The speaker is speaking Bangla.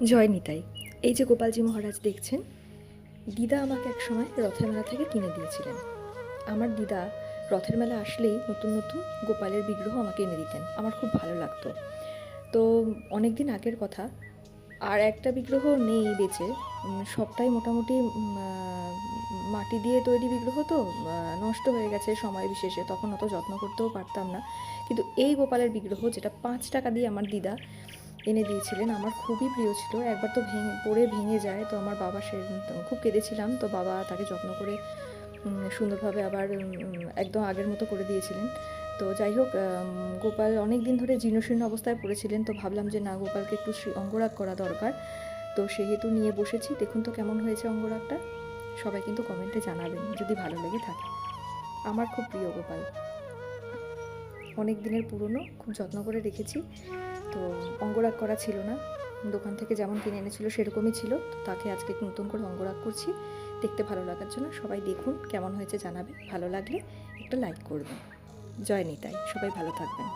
জয় নিতাই। এই যে গোপালজি মহারাজ দেখছেন, দিদা আমাকে একসময় রথের মেলা থেকে কিনে দিয়েছিলেন। আমার দিদা রথের মেলা আসলেই নতুন নতুন গোপালের বিগ্রহ আমাকে এনে দিতেন, আমার খুব ভালো লাগতো। তো অনেক দিন আগের কথা, আর একটা বিগ্রহ নেই বেঁচে। সবটাই মোটামুটি মাটি দিয়ে তৈরি বিগ্রহ, তো নষ্ট হয়ে গেছে সময় বিশেষে, তখন অত যত্ন করতেও পারতাম না। কিন্তু এই গোপালের বিগ্রহ, যেটা 5 টাকা দিয়ে আমার দিদা এনে দিয়েছিলেন, আমার খুবই প্রিয় ছিল। একবার তো পড়ে ভেঙে যায়, তো আমার বাবা খুব কেঁদেছিলাম, তো বাবা তাকে যত্ন করে সুন্দরভাবে আবার একদম আগের মতো করে দিয়েছিলেন। তো যাই হোক, গোপাল অনেক দিন ধরে জীর্ণশীর্ণ অবস্থায় পড়েছিলেন, তো ভাবলাম যে না, গোপালকে একটু অঙ্গরাগ করা দরকার। তো সেহেতু নিয়ে বসেছি। দেখুন তো কেমন হয়েছে অঙ্গরাগটা। সবাই কিন্তু কমেন্টে জানাবেন যদি ভালো লেগে থাকে। আমার খুব প্রিয় গোপাল, অনেক দিনের পুরনো, খুব যত্ন করে রেখেছি। তো অঙ্গরাগ করা ছিল না, দোকান থেকে যেমন কিনে এনেছিল সেরকমই ছিল। তো তাকে আজকে নতুন করে অঙ্গরাগ করছি, দেখতে ভালো লাগার জন্য। সবাই দেখুন, কেমন হয়েছে জানাবেন। ভালো লাগলে একটা লাইক করবেন। জয় নিতাই, সবাই ভালো থাকবেন।